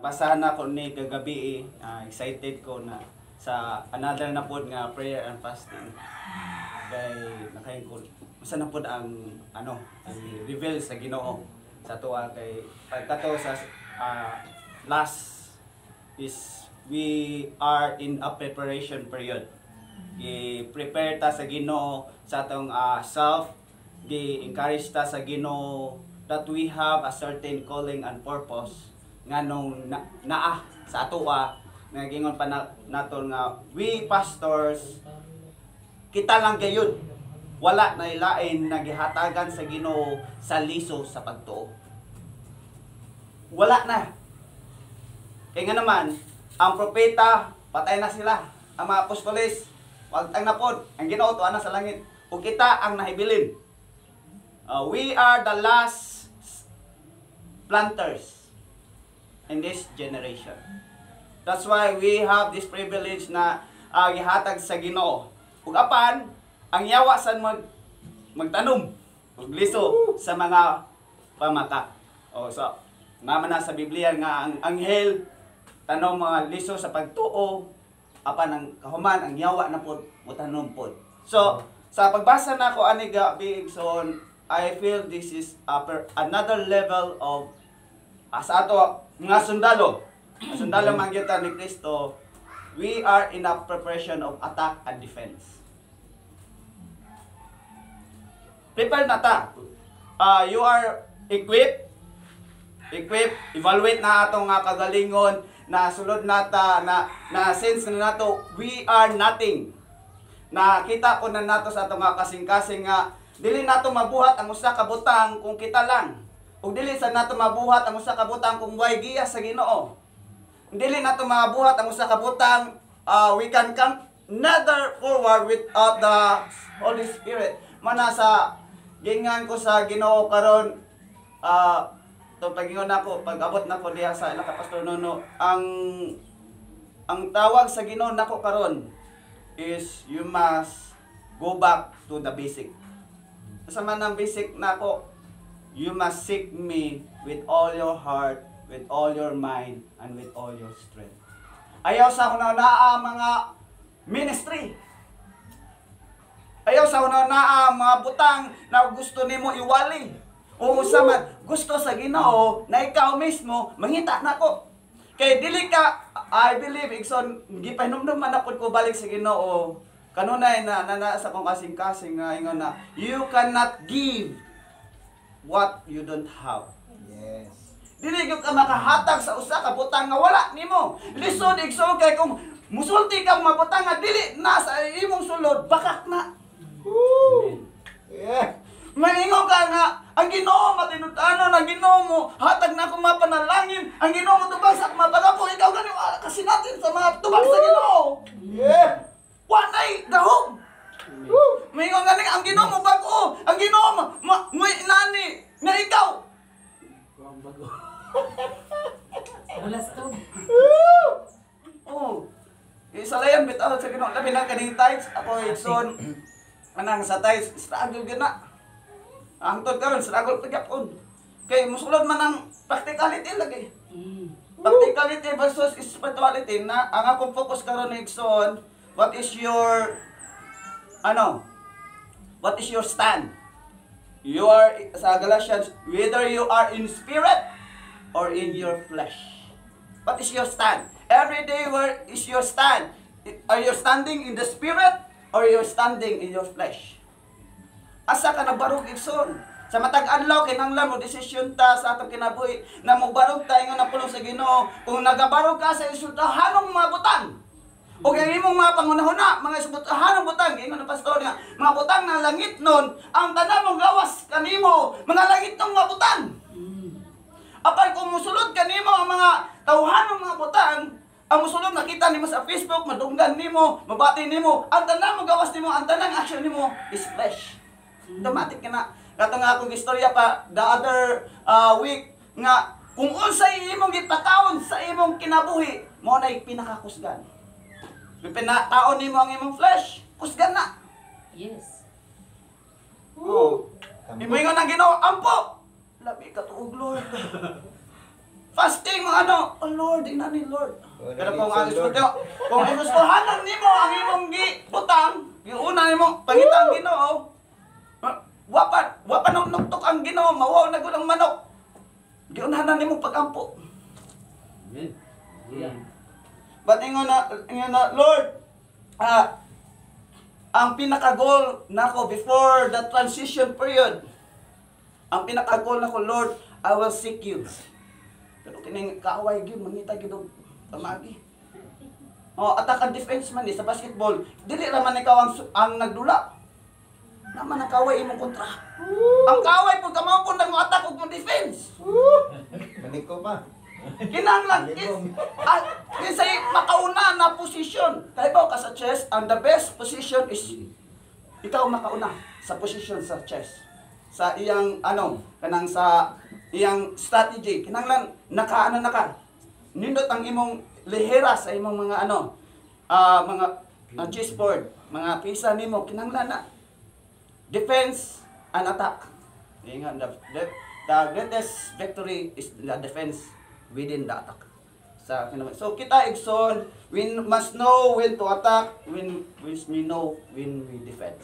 basahan na ko ni kagabi excited ko na sa another na pod nga prayer and fasting. Kay nakain ko usa na pod ang reveal sa Ginoo sa tuwa kay pagkato sa last is we are in a preparation period. I-prepare ta sa Ginoo sa atong self, gi-encourage ta sa Ginoo that we have a certain calling and purpose nga nung naa sa atoa nagingon pa naton nga we pastors kita lang gayud wala na ilain nagihatagan sa Ginoo sa liso sa pagtuo. Wala na. Kaya nga naman ang propeta patay na sila, ang mga apostoles wagtang na pod, ang Ginoo tuwa na sa langit ug kita ang nahibilin. We are the last planters in this generation. That's why we have this privilege na gihatag sa Ginoo. Ug apan ang yawa sa magtanom ug liso sa mga pamaka. So naman na sa Biblia nga ang anghel tanom mga liso sa pagtuo apan ang kahuman ang yawa na pod mutanom pod. So sa pagbasa nako ani big son I feel this is another level of sa ato mga sundalo man gyud ni Kristo, we are in a preparation of attack and defense. Prepare na ta. You are equipped, evaluate na atong kagalingon, na sulod nata na sense na nato we are nothing. Nakita ko na nato sa atong kasing-kasing nga dili nato mabuhat ang usa ka butang kung kita lang. Ug dili sa nato mabuhat ang usa ka butang kung way giya sa Ginoo. Dili nato mabuhat ang usa ka butang we can come neither forward without the Holy Spirit. Mana sa gingan ko sa Ginoo karon to pagingon nako pag-abot nako diha sa ila ka Pastor Nono ang tawag sa Ginoo nako karon is you must go back to the basic. Sa man ang basic nako, you must seek me with all your heart, with all your mind, and with all your strength. Ayaw sa ako na mga ministry. Ayaw sa ako na mga butang na gusto nimo iwali. O sa man gusto sa Ginoo na ikaw mismo mangita nako. Kay dili ka I believe igson gipahinumdum man ako ko balik sa Ginoo. Kanunay na sa kong kasing-kasing nga ingon na you cannot give what you don't have. Yes. Dili gyud ka makahatag sa usa ka butang nga wala nimo. Lisod igsoon kay kung musulti ka mga butang nga dili na sa imong sulod bakak na. Woo! Yeah. Maingon ka nga ang Ginoo matinud-anon ang Ginoo mo hatag na akong mapanalangin ang Ginoo mo tubag sa akong mapagapo ikaw gani kasi natin sa mga tubag sa Ginoo. Yeah. Wanay dahog. Maingon gani ang Ginoo mo bag-o ang Ginoo mo nani nga ikaw. Walas to. Oh. Isalayan bitaw sa Ginoo labi na kaning tides ako igsoon anang sa tides struggle gyud na. Angtod karon struggle pa gyapon. Kay musulod man ang practicality lagi. Practicality versus spirituality na ang akong focus karon igsoon what is your what is your stand? You are sa Galatians whether you are in spirit or in your flesh. What is your stand? Every day where is your stand? Are you standing in the spirit or you're standing in your flesh? Asa ka nabarog igsoon? Sa matag adlaw kinahanglan mo desisyon ta sa atong kinabuhi na mobarog ta ingon ang pulong sa Ginoo. Kung nagabarog ka sa isultahanong mga butang. O ang imong mga pangunahuna, mga isultahanong butang, ingon ang pastor nga, mga butang na langit nun, ang tanan mong gawas kanimo, mga langit ng mga butang. Apan kung musulod kanimo ang mga tawhanong mga butang, ang musulod nakita nimo sa Facebook, madunggan nimo, mabati nimo, ang tanan mong gawas nimo, ang tanang action nimo is flesh. Automatic ka na. Kato nga akong istorya pa the other week nga kung unsay imong gipataon sa imong kinabuhi mo na pinakakusgan. Pinataon nimo ang imong flesh, kusgan na. Yes. Oh. Imingon ang Ginoo, ampo. Labi ka tuog Lord. Fasting, ano, oh Lord, ina ni Lord. Oh, Pero nandito kung sa ang Lord. gusto, kung gustuhanan nimo ang imong gibutang, yung una nimo pangita ang Ginoo. Wapan nung nuktok ang Ginoo, mawaw na gud ang manok. Giunahan nimo pagampo. Amen. Yeah. But ingon na, Lord, ang pinaka-goal nako before the transition period, ang pinaka-goal nako, Lord, I will seek you. Pero kining kaaway gyud mangita gyud og pamagi. Oh, attack and defense man sa basketball. Dili ra man ikaw ang nagdula. Naman ang kaaway imong kontra. Ang kaaway pud kamo pud nag-attack ug mo-defense. Manik ko pa. Kinahanglan kisay makauna na position. Kaya ba ka sa chess, and the best position is ikaw makauna sa position sa chess. Sa iyang kanang sa iyang strategy. Kinahanglan naka nindot ang imong lihera sa imong mga mga chessboard, mga pisa nimo kinahanglan na defense and attack. Ingat, the greatest victory is the defense within the attack. So kita igsoon, we must know when to attack, when we know when we defend.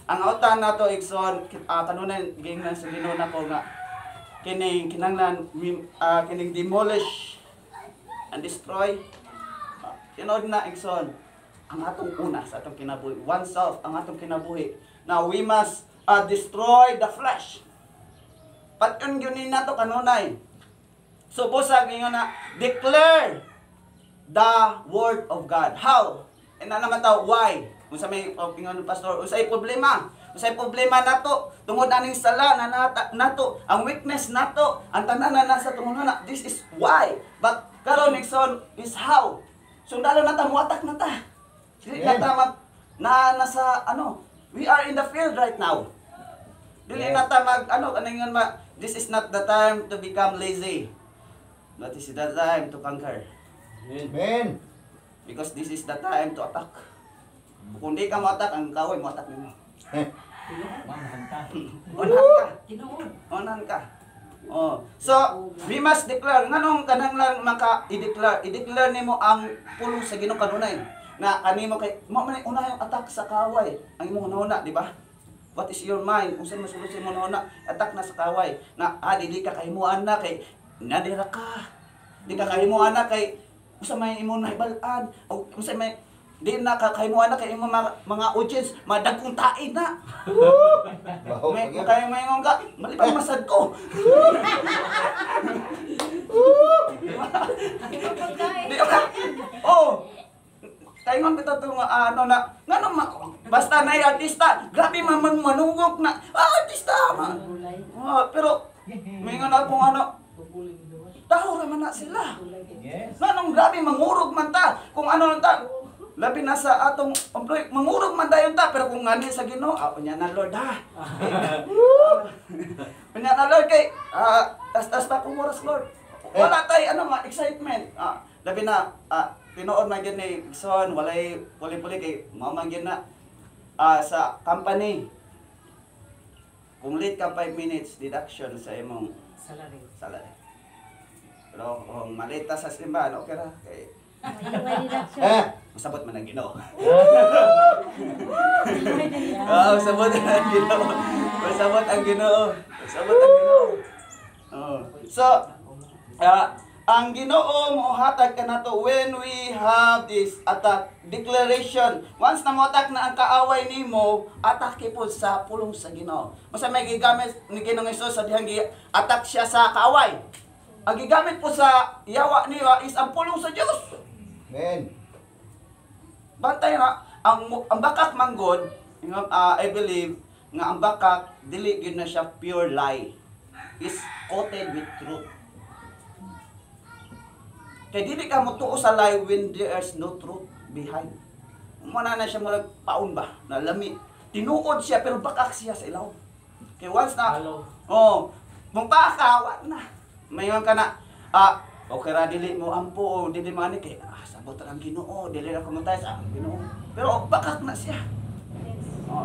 Ang autan nato igsoon, kanunay gingnan sa Ginoo nako nga kining kinahanglan kining demolish and destroy. Tinod na igsoon ang atong una sa atong kinabuhi, oneself ang atong kinabuhi. Now we must destroy the flesh. Patun gyud ni nato kanunay. So busag ingon na declare the word of God. How? And naman taw why? Unsa may ingon pastor, unsay problema? Unsay problema nato tungod aning sala na nato, ang weakness nato, ang tanan na nasa tungod na. This is why. But karon igsoon is how. Sundalo na ta muatak na ta. Dili na ta nasa we are in the field right now. Dili na ta kaningon this is not the time to become lazy. But this is the time to conquer. Amen. Because this is the time to attack. Kung di ka mo-attack, ang kaway mo-attack nimo. Onan ka. Oh. So, we must declare. Nganong kananglan maka-i-declare? I-declare nimo ang pulong sa Ginoo kanunay. Na kanimo kay mo man una yung attack sa kaway. Ang imong hunahuna, di ba? What is your mind? Unsa man sulod sa imong hunahuna? Attack na sa kaway. Na dili ka kahimuan na kay nadira ka. Di ka kahimuan na kay usa may imong nahibalan o usa may di na ka kahimuan na kay imong mga audience madagkong taid na. May kay mayngon ka, malipay masad ko. Di ka. Oh. Kaingon kita to nga basta na artista, grabe manungok na. Artista man. Pero mayngon ako tao naman na sila. Yes. Nanong grabe mangurog man ta. Kung ano ta, labi na sa atong employee, mangurog man dayon ta, pero kung ngani sa Ginoo, unya na Lord ha. Unya na Lord kay tas pa kung oras Lord. Wala tay excitement. Labi na tinuod man gyud ni son, walay puli-puli kay mao man gyud na sa company. Kung late ka 5 minutes deduction sa imong salary. Pero kung malita sa simbahan, okay ra. Kay masabot man ang Ginoo. Masabot ang Ginoo. Masabot ang Ginoo. Masabot ang Ginoo. So, ang Ginoo mohatag kanato when we have this attack declaration. Once na mo-attack na ang kaaway nimo, atake po sa pulong sa Ginoo. Masa may gigamit ni Ginoong Hesus sa dihang attack siya sa kaaway. Ang gigamit po sa yawa niya is ang pulong sa Dios. Amen. Bantay na ang bakak manggod, I believe nga ang bakak dili gyud na siya pure lie. Is coated with truth. Kaya dili ka motuo sa lie when there is no truth behind. Muna na siya murag paun ba, na lami. Tinuod siya pero bakak siya sa ilaw. Kaya once na, mong pakakawa na. Mayon ka na, okay ra dili mo ampo, dili man kay sabot ra ang Ginoo, dili ra kumutay sa Ginoo. Pero bakak na siya.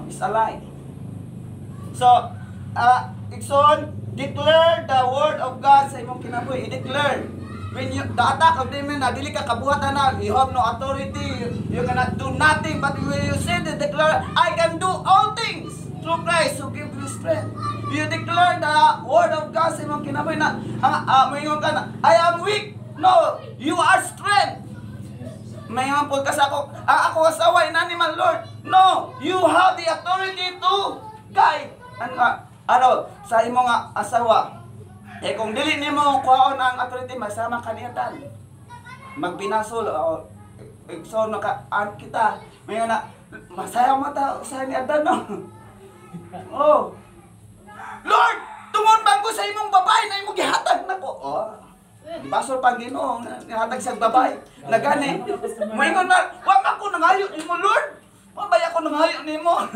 It's a lie. So, igsoon, declare the word of God sa imong kinabuhi. I-declare. When you, the attack of demon na dili ka kabuhatan na, you have no authority, you cannot do nothing, but when you say the declare, I can do all things through Christ who give you strength. You declare the word of God sa imong kinabuhi na, mayroon ka na, I am weak. No, you are strength. May hampol ka sa ako, ako asawa, inanimal Lord. No, you have the authority to guide. Sa imong asawa. Eh kung dili nimo kuhaon ang authority, masama ka niya tan. Magbinasol o so naka kita. May na masaya mo ta sa ni Adan no. Oh. Lord, tungod bang ko sa imong babae na imong gihatag nako. Oh. Basol pang Ginoo gihatag sa babae. Nagani. Moingon na, wa man ko nangayo nimo Lord. Pabaya ko nangayo nimo.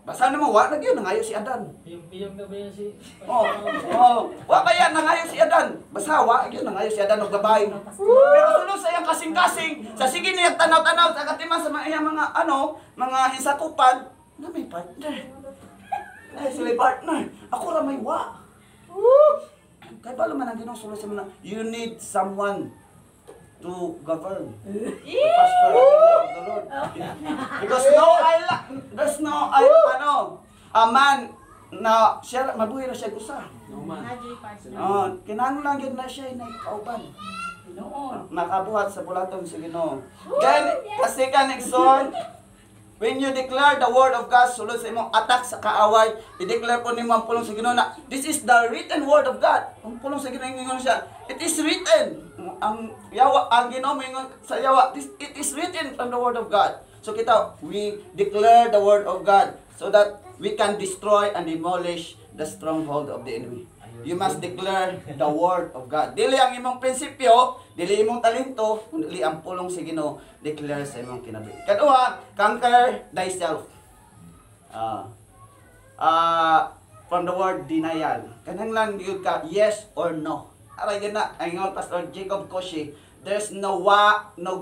Basa na mo, wa na gyud nangayo si Adan. Piyong na ba yan si... Wa ba yan nangayo si Adan? Basa wa gyud nangayo si Adan og babae. Pero sulod sa iyang kasing-kasing, sa sige niya tanaw-tanaw sa katiman sa mga mga hinsakupan, na may partner. Ay sila partner. Ako ra may wa. Kay balo man ang Ginoo sulod sa mga, you need someone to govern the pastor of the Lord. Because there's no a man na siya mabuhi na siya gusa. Kinahanglan lang gyud na siya na kauban. Makabuhat sa bulatong sa Ginoo. Then kasi kanigson, when you declare the word of God sulod sa imong attack sa kaaway, i-declare po nimo ang pulong sa Ginoo na this is the written word of God. Ang pulong sa Ginoo ingon siya, it is written. Ang Ginoo ingon sa Yawa, it is written from the word of God. So kita, we declare the word of God so that we can destroy and demolish the stronghold of the enemy. You must declare the word of God. Dili ang imong prinsipyo, dili imong talento, dili ang pulong sa Ginoo, declare sa imong kinabuhi. Kaduha, conquer thyself. From the word denial. Kananglan gyud ka yes or no. Aray yun na, ang ingon Pastor Jacob Koshi, there's no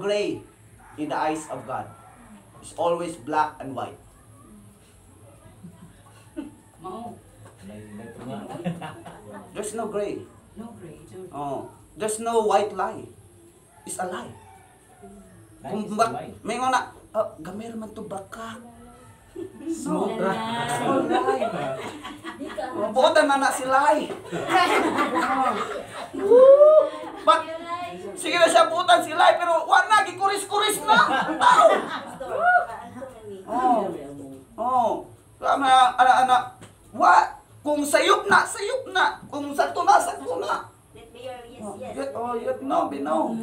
gray in the eyes of God. It's always black and white. There's no gray. No gray. There's no white lie. It's a lie. Kung may nga na, gamay man to baka. Small lie. Buotan na si lie. But, sige na siya buotan si lie, pero wala na, gikuris-kuris na ang tao. Kung sayop na, sayop na. Kung sakto na, sakto na. No, binaw.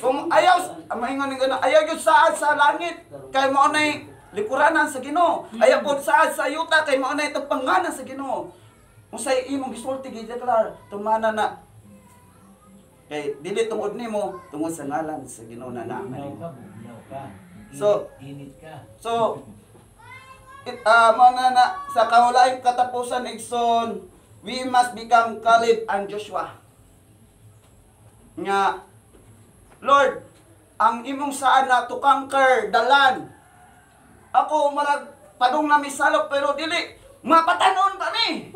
Kung ayaw, ayaw yun saad sa langit, kay mo na'y likuranan sa Ginoo. Ayaw po saad sa yuta, kay mo na'y tapanganan sa Ginoo. Kung sa'y imong gisulti, gideklar, tumana na. Kay dili tungod nimo, tungod sa ngalan sa Ginoo na naman. So, sa kahulaing katapusan, Igsoon, we must become Caleb and Joshua. Nga, Lord, ang imong saan na to conquer the land. Ako marag padung na misalok pero dili mapatanon kami.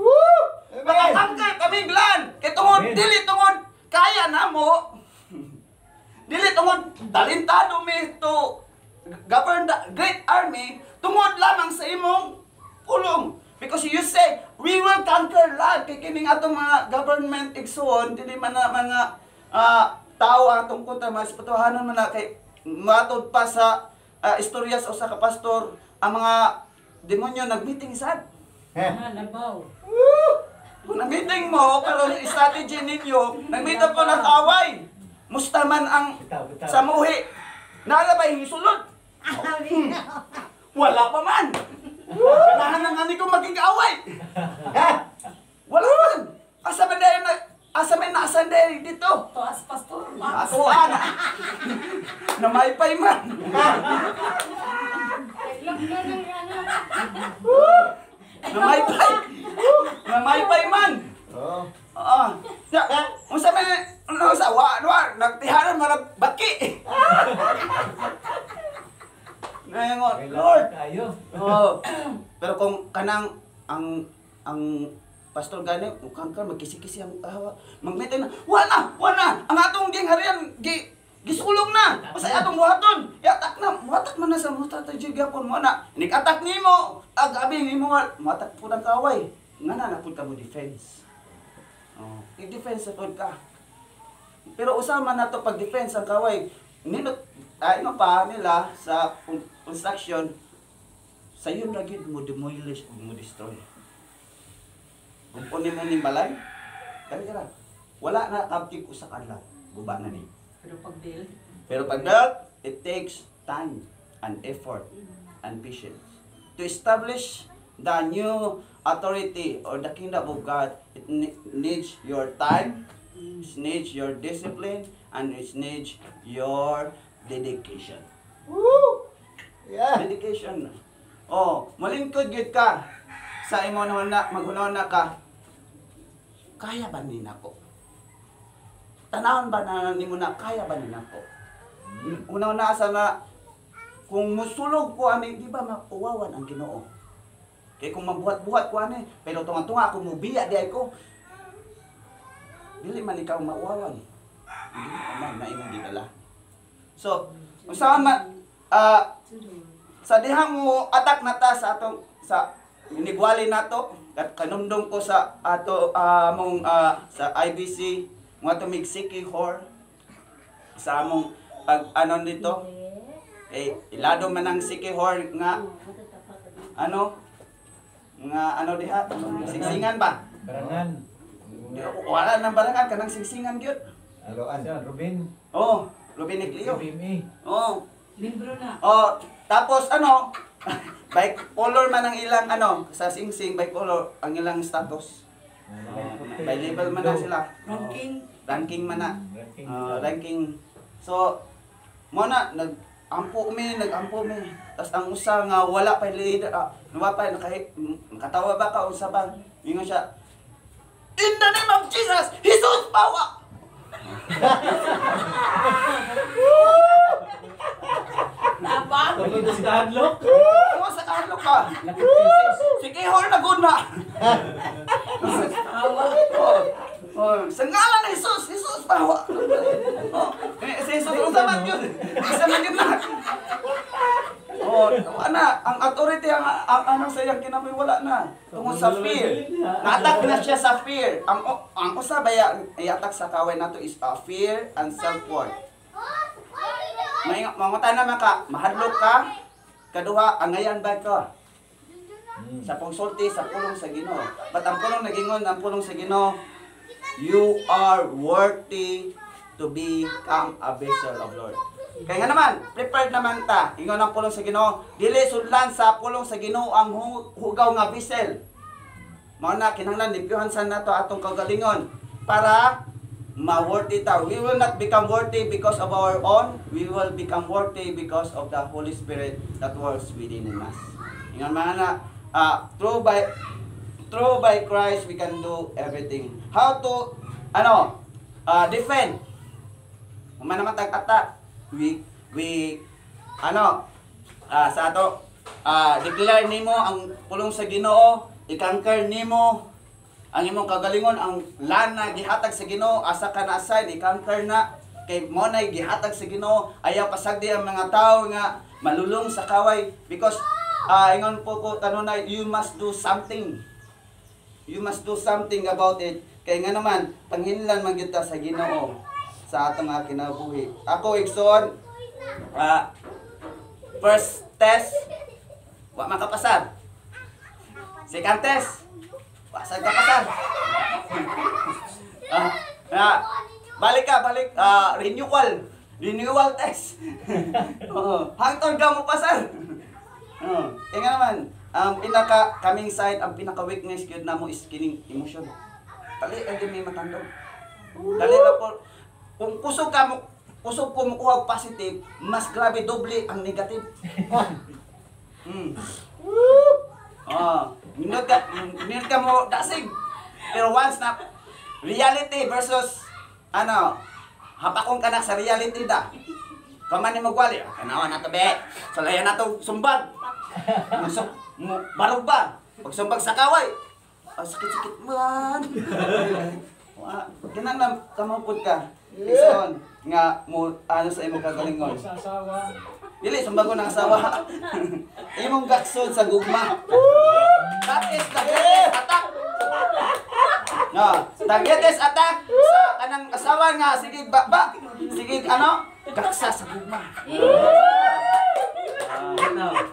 Maka-conquer kami land. Kay tungod dili tungod kaya na mo. Dili tungod talentado mi to govern the great army, tungod lamang sa imong pulong. Because you say, we will conquer land. Kay kining atong mga government igsoon, dili man na mga tao atong kunta, mas patuhanan man na kay matod pa sa istoryas o sa kapastor, ang mga demonyo nag-meeting sad. Nabaw. Kung nag-meeting mo, pero strategy ninyo, nag-meeting ko ng away. Musta man ang samuhi. Nalabay hisulod. Wala pa man. Kailangan na nga ni ko maging kaaway. Wala man. Asa may naasan dahil dito. Tuas pastor. Ako ana. Namaypay man. Namaypay. Namaypay man. Unsa may sa nagtihanan man baki. Ngayon, Lord. Pero kung kanang ang pastor gani mukhang ka magkisi-kisi ang kahawa. Magmetay na, wala, ang atong gingharian, gisulong na. Basta atong buhaton. Yatak na, muhatak man na sa muta tayo gapon mo na. Nikatak nimo, agabi nimo, muhatak po ng kaway. Nga na po ka mo defense. Oh, i-defense sa ka. Pero usama na to pag-defense ang kaway. Ano pa nila sa construction, sa yun lagi mo demolish o mo destroy. Kung kunin mo ni balay, kaya ka wala na kaptig ko sa kanila. Guba na ni. Pero pag build, it takes time and effort and patience. To establish the new authority or the kingdom of God, it needs your time, it needs your discipline, and it needs your dedication. Woo! Yeah. Dedication. Oh, malingkod gid ka sa imo na maghunahon na ka. Kaya ba ni nako? Tanawon ba na nimo na kaya ba ni nako? Una-una asa na kung musulog ko ani di ba mauwawan ang Ginoo. Kay kung mabuhat-buhat ko ani, pero tunga-tunga ako mubiya di ay ko. Dili man ikaw mauwawan. Hindi man na imong gidala. So, usaha man sa dihang mo atak na ta sa atong sa inigwali nato kat kanumdum ko sa ato among sa IBC mo ato migsiki hor sa among pag ano dito ilado man ang siki hor nga diha singsingan ba Barangan. wala nang barangan kanang singsingan gyud Aloan. Robin. oh Ruben Iglio BMA. oh Limbro na. oh tapos bicolor man ang ilang sa singsing bicolor ang ilang status. By level man na sila. Ranking man na. Ranking. So mo na nag-ampo mi. Tas ang usa nga wala pa leader, wala pa nakatawa ba ka usa ba? Ingon siya. In the name of Jesus, Jesus power. Tabang. Tungkol sa Kadlok. Ano sa kalo ka? Sige, hor na good na. Sa ngalan ni Jesus, Jesus pawa. Si Jesus ang saman yun. Isa na yun na. Ang authority, ang sayang kinamoy wala na. Tungkol sa fear. Natak na siya sa fear. Ang usa ba iatak sa kaway nato is fear and self-worth. Mangutan naman ka, mahadlok ka, kaduha, angayan ba ka? Sa pagsulti, sa pulong sa Ginoo. But ang pulong nagingon, ang pulong sa Ginoo, you are worthy to become a vessel of Lord. Kaya nga naman, prepared naman ta. Ingon ang pulong sa Ginoo, dili sudlan sa pulong sa Ginoo ang hugaw nga vessel. Mao na kinahanglan limpyuhan sa nato atong kagalingon para ma-worthy ta. We will not become worthy because of our own. We will become worthy because of the Holy Spirit that works within us. Ingon mga na, through by Christ we can do everything. How to defend? Kung man naman tag-attack, sa ato declare nimo ang pulong sa Ginoo, i-conquer nimo ang imong kagalingon, ang lana gihatag sa Ginoo, asa ka na aside i-conquer na kay mo na gihatag sa Ginoo. Ayaw pasagdi ang mga tao nga malulong sa kaway because ingon po ko kanunay, you must do something. You must do something about it. Kay nga naman panghinlan man gyud ta sa Ginoo sa atong mga kinabuhi. Ako igsoon first test wa makapasar. Second test pasag ka pasar. Balik renewal test. Hangtod ka mo pasar. Kaya nga naman ang coming side, ang pinaka weakness gyud namo is kining emotion. Dali ang may matandog. Dali ra po kung kusog ko mukuha positive, mas grabe doble ang negative. Minute ka mo dasig. Pero once na reality versus hapakon ka na sa reality da. Kaman ni magwali, kanawa na to be. Salayan na to sumbag. Barog ba? Pagsumbag sa kaway. Sakit-sakit man. Ganang lang kamapod ka. Ison nga mo ano sa imong kagalingon. Sa asawa. Dili sumbag ko ng asawa. Imong gaksod sa gugma. That is the greatest attack. No, the greatest attack sa kanang asawa nga sige ba sige ano gaksa sa gugma.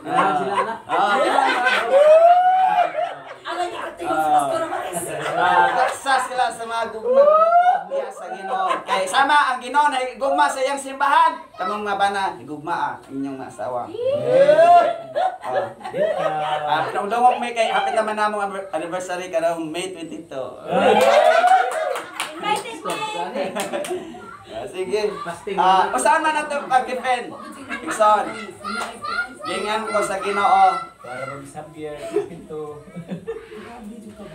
Sila na. Alam niya ka tayo sa pasto naman. Gaksa sila sa mga gugma. Diya sa Ginoo. Kay sama ang Ginoo na gugma sa iyang simbahan. Kamong nga bana gugma ang inyong asawa. Pinagdungog may kay hapit naman namong anniversary karong May 22. Invited me. Sige. Fasting. Usahan man nato pag-defend. Ikson. Gingan ko sa Ginoo. Para mag-sabier. Ito.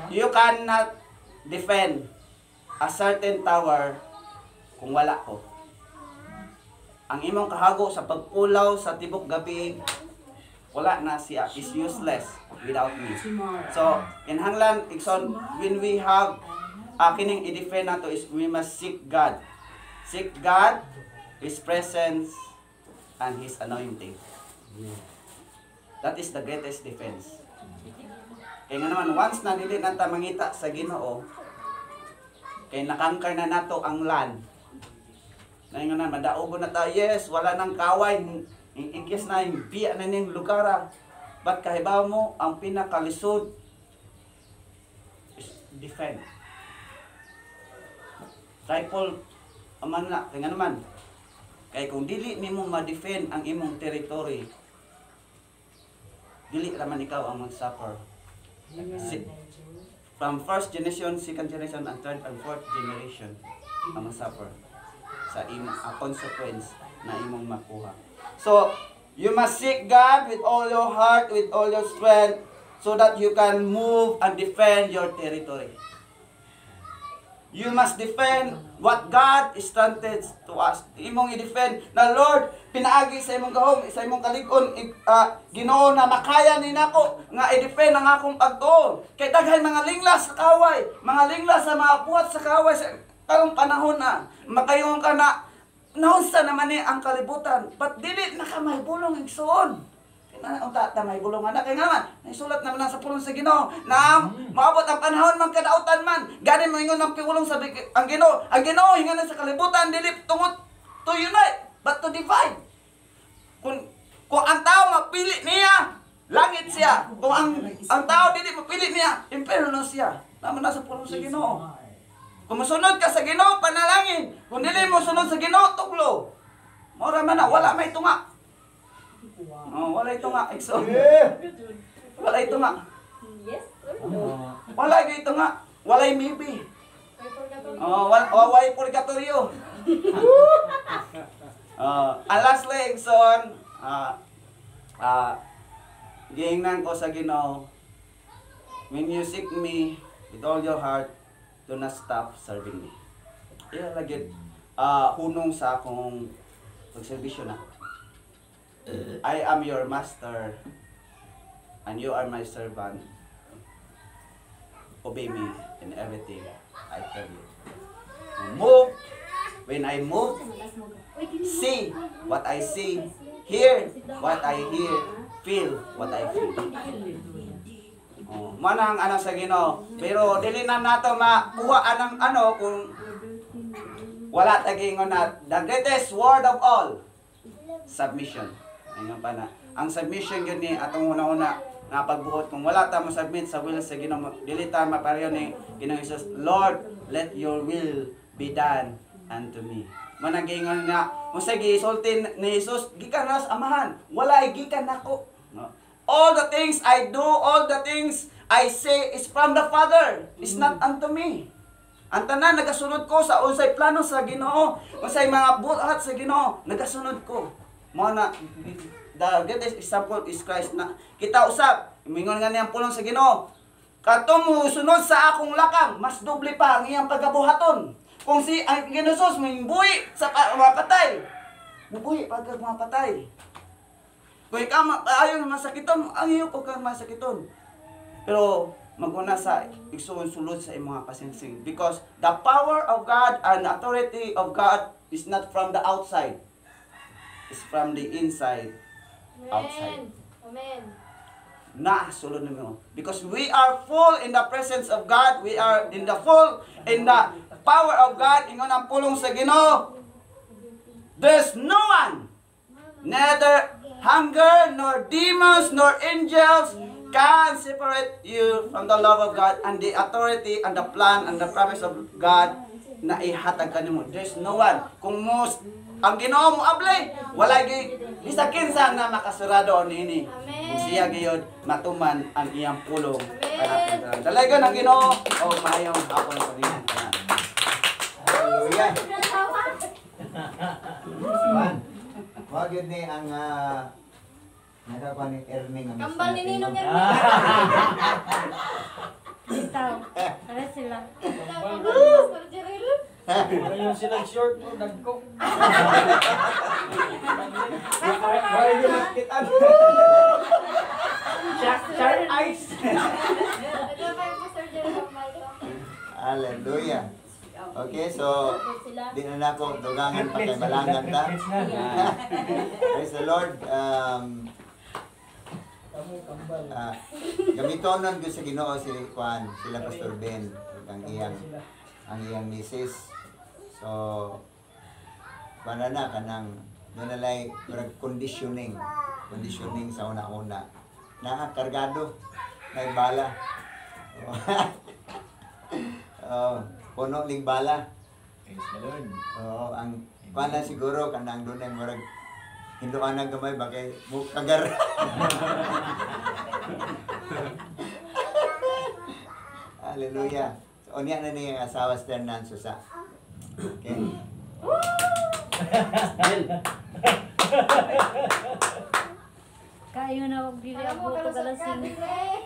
You cannot defend a certain tower kung wala ko. Ang imong kahago sa pagpulaw sa tibok gabi, wala na siya. Is useless without me. So, kinahanglan, Ikson, when we have kining i-defend nato is we must seek God. Seek God, His presence, and His anointing. That is the greatest defense. Kaya nga naman, once na dili nata mangita sa Ginoo, kaya nakangkar na nato ang land. Ngayon na, madaobo na tayo, yes, wala nang kaway, ingkis na yung biya na ning lugara. Ba't kahibaw mo, ang pinakalisod is defend. Tripod, aman na, kaya nga naman, kaya kung dili nimo ma-defend ang imong territory, dili raman ikaw ang mag-suffer. From first generation, second generation, and third and fourth generation, ang mag-suffer sa imong consequence na imong makuha. So, you must seek God with all your heart, with all your strength, so that you can move and defend your territory. You must defend what God is granted to us. Imong i-defend na Lord, pinaagi sa imong gahom, sa imong kalig-on, Ginoo na makaya ni nako nga i-defend ang akong pagtuo. Kay daghay mga linglas sa kaway, mga linglas sa mga buhat sa kaway sa karong panahon na makayon ka na naunsa naman ni ang kalibutan. But dili na ka may bulong igsoon. Unta may bulungan na kay nga man naisulat naman sa pulong sa Ginoo na maabot ang panahon man kadautan man gani mo ingon ang piulong sa ang Ginoo hingan sa kalibutan dili tungod to unite but to divide. Kung ang tao mapili niya langit siya, kung ang tao dili mapili niya impierno siya. Naman nasa pulong sa Ginoo. Kung mosunod ka sa Ginoo panalangin, kung dili mo sunod sa Ginoo tuglo. Mora man na wala may tunga. Oh, wala ito nga, Exo. Wala ito nga. Yes, sir. Wala ito nga. Wala maybe. Oh, wala purgatorio. Ang last leg, son. Giingnan ko sa Ginoo. When you seek me with all your heart, do not stop serving me. Lagi hunong sa akong pagserbisyo na. I am your master and you are my servant. Obey me in everything I tell you. Move when I move. See what I see. Hear what I hear. Feel what I feel. Manang anak sa Ginoo. Pero dili na nato makuha anang ano kung wala tagingon na the greatest word of all. Submission. Ngayon pa na. Ang submission yun ni atong una-una na pagbuot. Kung wala ta mo-submit sa will sa Ginoo, dili ta mapareho ni Ginoong Hesus, Lord, let your will be done unto me. Managingon nga, musay gisultin ni Hesus, gikan na sa amahan. Wala gikan nako. No? All the things I do, all the things I say is from the Father. It's not unto me. Ang tanan nagasunod ko sa unsay plano sa Ginoo, unsay mga buhat sa Ginoo, nagasunod ko. Mao na the greatest example is Christ na kita usab mingon nga niyang pulong sa Ginoo. Kadtong musunod sa akong lakang, mas doble pa ang iyang pagabuhaton. Kung si ang Ginoo mimbuhi sa mga patay, mubuhi pagka mga patay. Kung ikaw ayaw na masakiton, ang iyo ko kang masakiton. Pero maguna sa igsoon sulod sa imong kasinsing because the power of God and authority of God is not from the outside. It's from the inside. Outside. Amen. Na sulod nimo because we are full in the presence of God, we are in the full in the power of God. Ingon ang pulong sa Ginoo, there's no one, neither hunger nor demons nor angels can separate you from the love of God and the authority and the plan and the promise of God na ihatag kanimo. There's no one. Kung ang Ginoo mo abli, wala gi bisag kinsa nga makasurado niini. Kung siya gayud matuman ang iyang pulong. Dalagan ang Ginoo o maayong hapon sa inyo. Hallelujah. Man, wag yun ni ang nakakuha ni Erning ang Kambal ni Ninong yan. Ikaw. Ano sila? Pastor Jeril. Ayun silang short mo, dagko. Why you not get on? Sharp eyes. Ito pa yung Pastor Jeril. Kambal ko. Hallelujah. Okay, so Sila. di na ako dugangan pa kay balangan ta. Praise the Lord. Gamitonon ko sa Ginoo si Juan, sila Pastor Ben, ang iyang misis. So para na kanang nanalay conditioning sa una-una. Nakakargado, may bala. Oh, puno ning bala. Praise the Lord. Oo, ang pana siguro kanang doon ang murag hinduan na gamay bagay mo kagar. Hallelujah. So unya na ni ang asawa sa tanan susa. Okay. Kayo na wag dili ako to galasing. Happy birthday.